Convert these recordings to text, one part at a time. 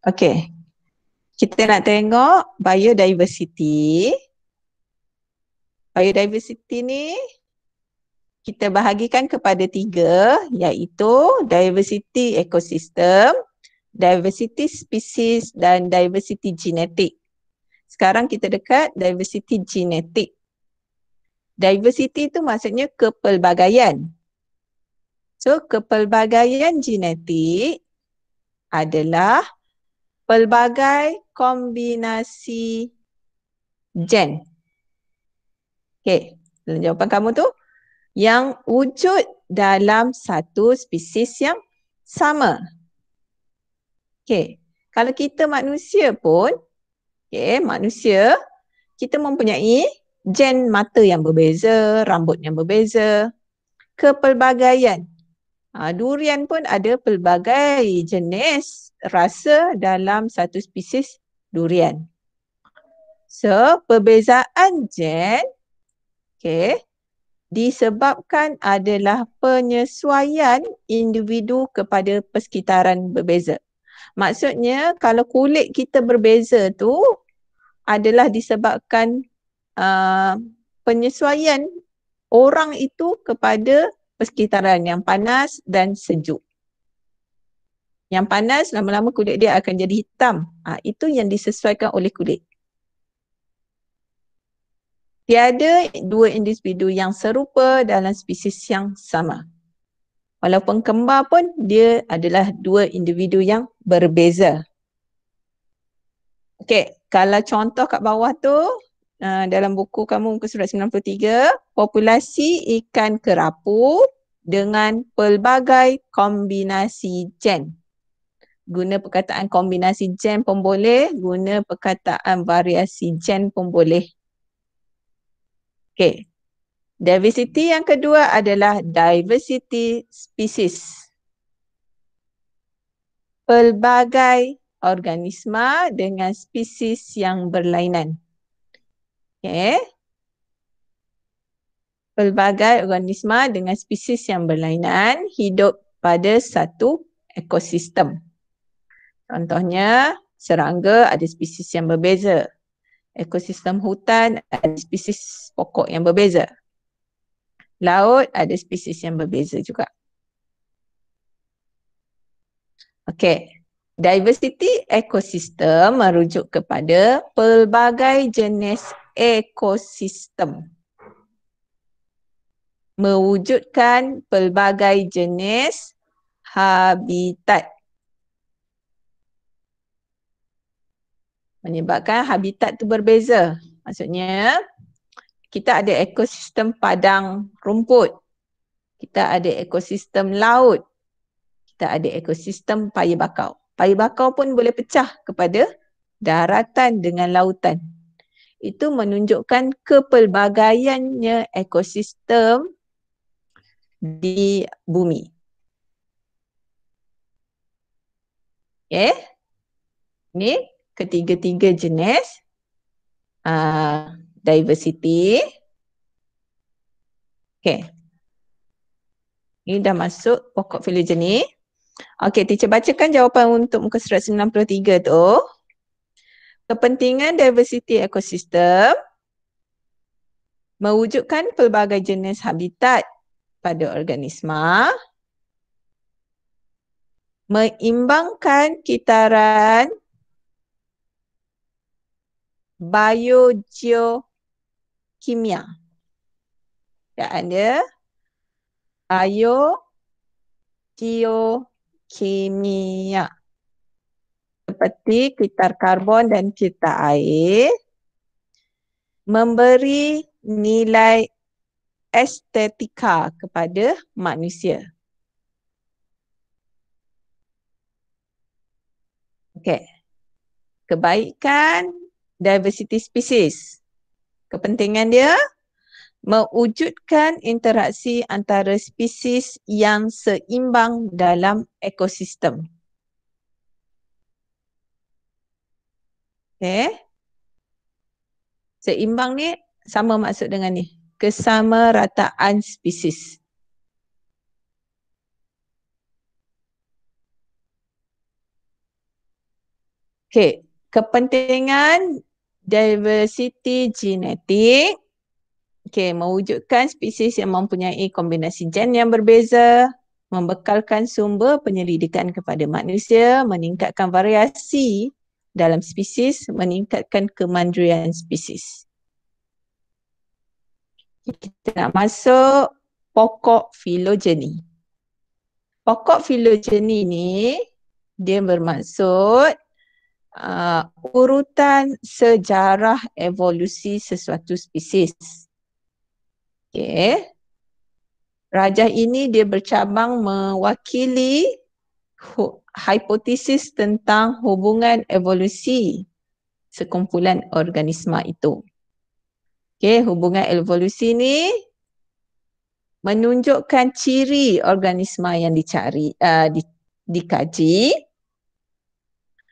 Okey. Kita nak tengok biodiversity. Biodiversity ni kita bahagikan kepada 3, iaitu diversity ekosistem, diversity spesies dan diversity genetik. Sekarang kita dekat diversity genetik. Diversity itu maksudnya kepelbagaian. So, kepelbagaian genetik adalah pelbagai kombinasi gen. Okey, jawapan kamu tu yang wujud dalam satu spesies yang sama. Okey, kalau kita manusia pun, manusia, kita mempunyai gen mata yang berbeza, rambut yang berbeza, kepelbagaian. Durian pun ada pelbagai jenis rasa dalam satu spesies durian. So, perbezaan gen, disebabkan adalah penyesuaian individu kepada persekitaran berbeza. Maksudnya kalau kulit kita berbeza tu adalah disebabkan penyesuaian orang itu kepada persekitaran yang panas dan sejuk. Yang panas lama-lama kulit dia akan jadi hitam. Itu yang disesuaikan oleh kulit. Tiada dua individu yang serupa dalam spesies yang sama. Walaupun kembar pun dia adalah dua individu yang berbeza. Okey, kalau contoh kat bawah tu dalam buku kamu muka surat 93, populasi ikan kerapu dengan pelbagai kombinasi gen. Guna perkataan kombinasi gen pun boleh, guna perkataan variasi gen pun boleh. Okey. Diversity yang kedua adalah diversity species. Pelbagai organisma dengan spesies yang berlainan. Okey. Pelbagai organisma dengan spesies yang berlainan hidup pada satu ekosistem. Contohnya, serangga ada spesies yang berbeza. Ekosistem hutan ada spesies pokok yang berbeza. Laut ada spesies yang berbeza juga. Okey. Diversity ekosistem merujuk kepada pelbagai jenis ekosistem. Mewujudkan pelbagai jenis habitat. Menyebabkan habitat tu berbeza. Maksudnya, kita ada ekosistem padang rumput. Kita ada ekosistem laut. Kita ada ekosistem paya bakau. Paya bakau pun boleh pecah kepada daratan dengan lautan. Itu menunjukkan kepelbagaiannya ekosistem di bumi. Okey. Ni ketiga-tiga jenis diversity. Okey. Ini dah masuk pokok filogeny. Okey, teacher bacakan jawapan untuk muka surat 93 tu. Kepentingan diversity ekosistem mewujudkan pelbagai jenis habitat pada organisma, mengimbangkan kitaran biogeokimia. Keadaan dia biogeokimia. Seperti kitar karbon dan kitar air, memberi nilai estetika kepada manusia. Okey. Kebaikan diversity species. Kepentingan dia mewujudkan interaksi antara spesies yang seimbang dalam ekosistem. Okey. Seimbang ni sama maksud dengan ni. Kesamarataan spesies. Okey, kepentingan diversity genetik. Okey, mewujudkan spesies yang mempunyai kombinasi gen yang berbeza, membekalkan sumber penyelidikan kepada manusia, meningkatkan variasi dalam spesies, meningkatkan kemandirian spesies. Kita nak masuk pokok filogeni. Pokok filogeni ni dia bermaksud urutan sejarah evolusi sesuatu spesies. Okey. Rajah ini dia bercabang mewakili hipotesis tentang hubungan evolusi sekumpulan organisma itu. Okey, hubungan evolusi ni menunjukkan ciri organisma yang dikaji.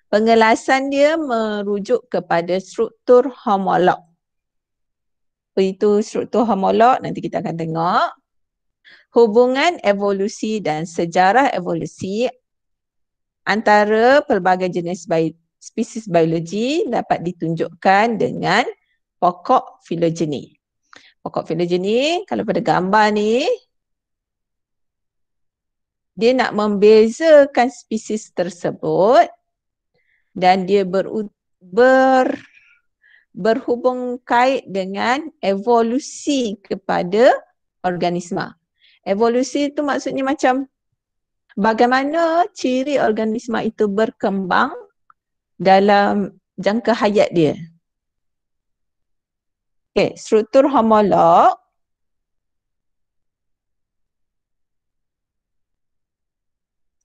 Pengelasan dia merujuk kepada struktur homolog. Apa itu struktur homolog? Nanti kita akan tengok. Hubungan evolusi dan sejarah evolusi antara pelbagai jenis spesies biologi dapat ditunjukkan dengan pokok filogeni. Pokok filogeni, kalau pada gambar ni, dia nak membezakan spesies tersebut dan dia berhubung kait dengan evolusi kepada organisma. Evolusi itu maksudnya macam bagaimana ciri organisma itu berkembang dalam jangka hayat dia. Okey, struktur homolog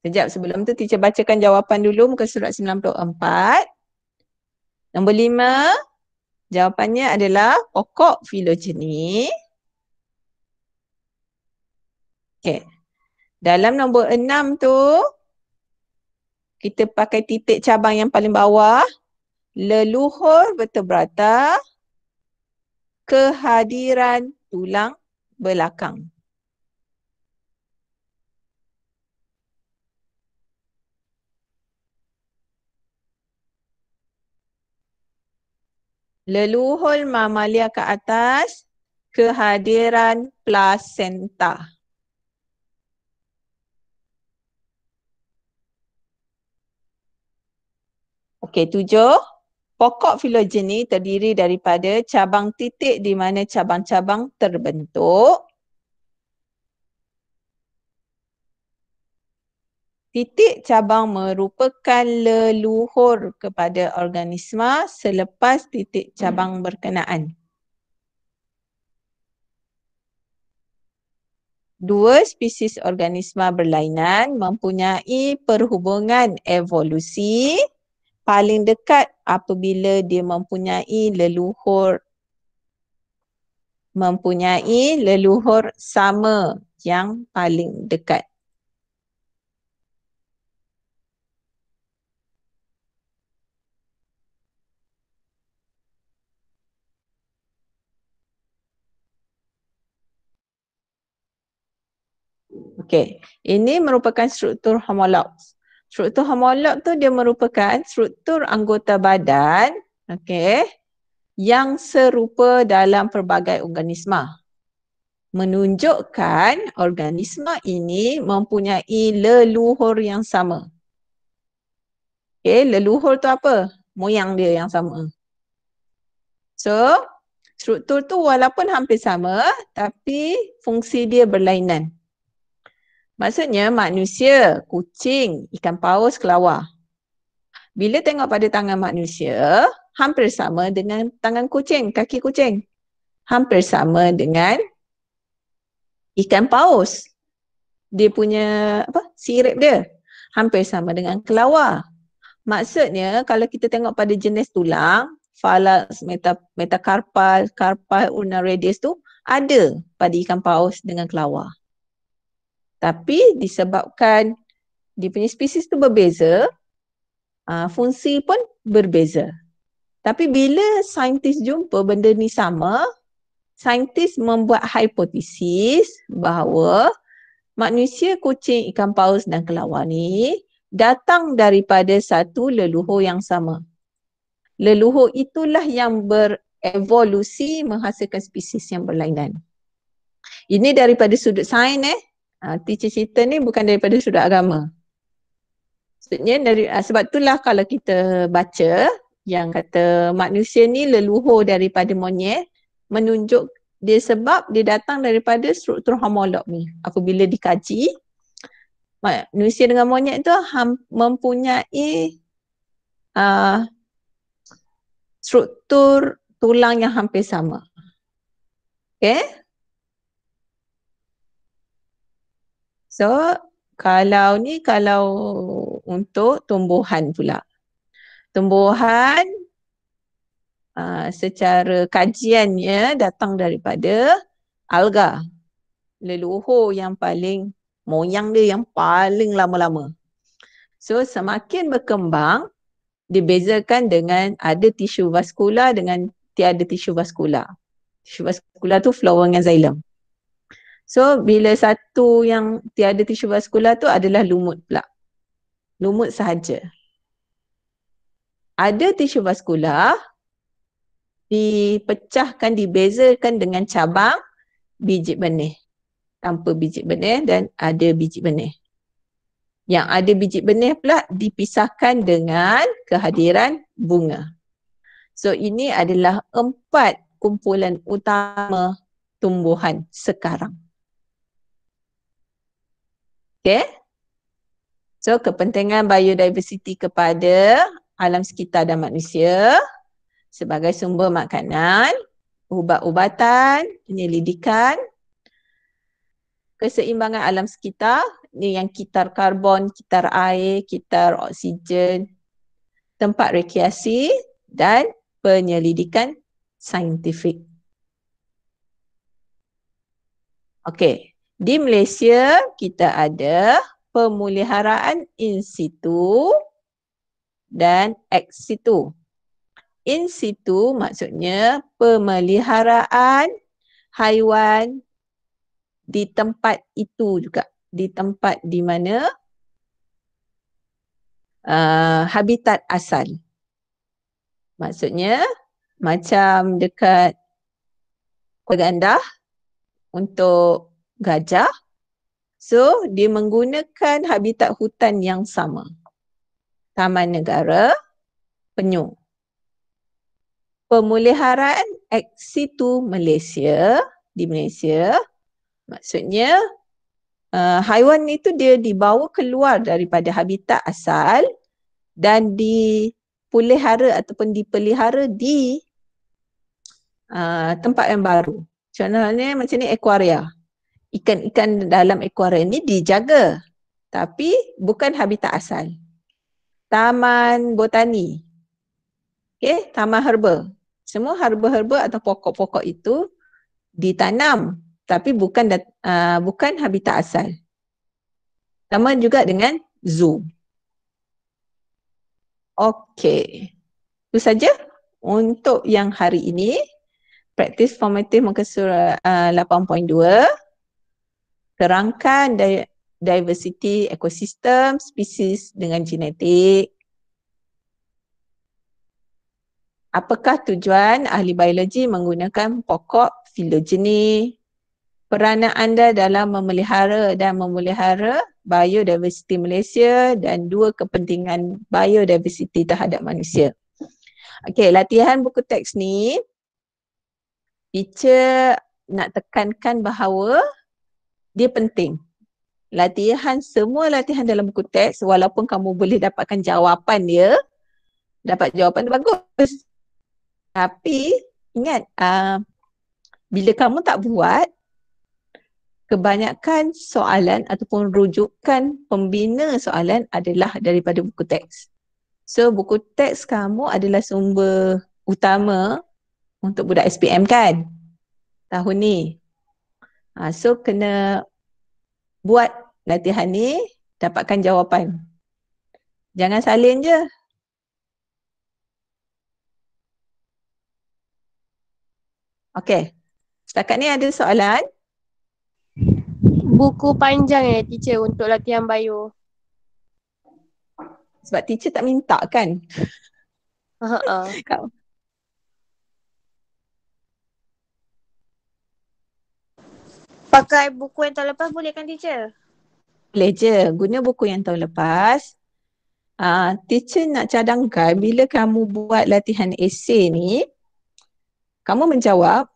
sekejap sebelum tu teacher bacakan jawapan dulu muka surat 94. Nombor 5, jawapannya adalah pokok filogeni. Okey. Dalam nombor 6 tu, kita pakai titik cabang yang paling bawah. Leluhur vertebrata, kehadiran tulang belakang. Leluhur mamalia ke atas, kehadiran plasenta. Okey, 7. Pokok filogeni terdiri daripada cabang titik di mana cabang-cabang terbentuk. Titik cabang merupakan leluhur kepada organisma selepas titik cabang berkenaan. 2 spesies organisma berlainan mempunyai perhubungan evolusi paling dekat apabila dia mempunyai leluhur sama yang paling dekat. Okey, ini merupakan struktur homolog. Struktur homolog tu dia merupakan struktur anggota badan, okey, yang serupa dalam pelbagai organisma. Menunjukkan organisma ini mempunyai leluhur yang sama. Okey, leluhur tu apa? Moyang dia yang sama. So, struktur tu walaupun hampir sama, tapi fungsi dia berlainan. Maksudnya manusia, kucing, ikan paus, kelawar. Bila tengok pada tangan manusia, hampir sama dengan tangan kucing, kaki kucing. Hampir sama dengan ikan paus. Dia punya sirip dia. Hampir sama dengan kelawar. Maksudnya kalau kita tengok pada jenis tulang, Phallus, metacarpal, carpal, ulnar radius tu ada pada ikan paus dengan kelawar. Tapi disebabkan dia punya spesies tu berbeza, fungsi pun berbeza. Tapi bila saintis jumpa benda ni sama, saintis membuat hipotesis bahawa manusia, kucing, ikan paus dan kelawar ni datang daripada satu leluhur yang sama. Leluhur itulah yang berevolusi menghasilkan spesies yang berlainan. Ini daripada sudut sains teacher cerita ni bukan daripada sudut agama. Maksudnya sebab itulah kalau kita baca yang kata manusia ni leluhur daripada monyet, menunjuk dia sebab dia datang daripada struktur homolog ni. Apabila dikaji, manusia dengan monyet tu mempunyai struktur tulang yang hampir sama. Okay? So, kalau untuk tumbuhan pula. Tumbuhan secara kajiannya datang daripada alga. Leluhur yang paling, moyang dia yang paling lama-lama. So, semakin berkembang, dibezakan dengan ada tisu vaskular dengan tiada tisu vaskular. Tisu vaskular tu flora dengan xylem. So bila satu yang tiada tisu vaskular tu adalah lumut pula. Lumut sahaja. Ada tisu vaskular dipecahkan, dibezakan dengan cabang biji benih. Tanpa biji benih dan ada biji benih. Yang ada biji benih pula dipisahkan dengan kehadiran bunga. So ini adalah 4 kumpulan utama tumbuhan sekarang. Okay. So kepentingan biodiversity kepada alam sekitar dan manusia sebagai sumber makanan, ubat-ubatan, penyelidikan, keseimbangan alam sekitar, ni yang kitar karbon, kitar air, kitar oksigen, tempat rekreasi dan penyelidikan saintifik. Okey. Di Malaysia, kita ada pemeliharaan in situ dan ex situ. In situ maksudnya pemeliharaan haiwan di tempat itu juga. Di tempat di mana habitat asal. Maksudnya macam dekat Pegandah untuk gajah, so dia menggunakan habitat hutan yang sama. Taman Negara, Penyu. Pemeliharaan ex situ Malaysia, di Malaysia, maksudnya haiwan itu dia dibawa keluar daripada habitat asal dan dipelihara ataupun dipelihara di tempat yang baru. Contohnya macam ni akuaria. Ikan-ikan dalam akuaria ni dijaga tapi bukan habitat asal. Taman botani. Okay, taman herba. Semua herba-herba atau pokok-pokok itu ditanam tapi bukan habitat asal. Sama juga dengan zoo. Okey. Itu saja untuk yang hari ini. Praktis formatif muka surat 8.2. Terangkan diversity ekosistem, spesies dengan genetik. Apakah tujuan ahli biologi menggunakan pokok filogeni? Peranan anda dalam memelihara biodiversity Malaysia dan 2 kepentingan biodiversity terhadap manusia. Okey, latihan buku teks ni teacher nak tekankan bahawa dia penting. Semua latihan dalam buku teks walaupun kamu boleh dapatkan jawapan dia, dapat jawapan dia bagus. Tapi ingat bila kamu tak buat, kebanyakan soalan ataupun rujukan pembina soalan adalah daripada buku teks. So buku teks kamu adalah sumber utama untuk budak SPM kan tahun ni. So kena buat latihan ni, dapatkan jawapan. Jangan salin je. Okey. Setakat ni ada soalan? Buku panjang teacher untuk latihan bio. Sebab teacher tak minta kan. Kau Pakai buku yang tahun lepas boleh kan teacher? boleh je guna buku yang tahun lepas. Teacher nak cadangkan bila kamu buat latihan esei ni, kamu menjawab,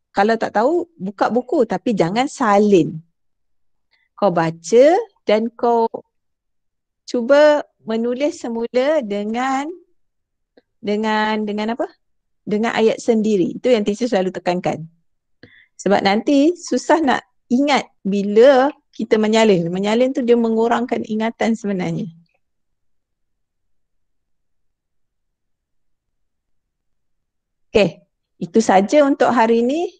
kalau tak tahu buka buku tapi jangan salin. Kau baca dan kau cuba menulis semula dengan apa? Dengan ayat sendiri. Itu yang teacher selalu tekankan. Sebab nanti susah nak ingat bila kita menyalin. Menyalin tu dia mengurangkan ingatan sebenarnya. Okey, itu saja untuk hari ini.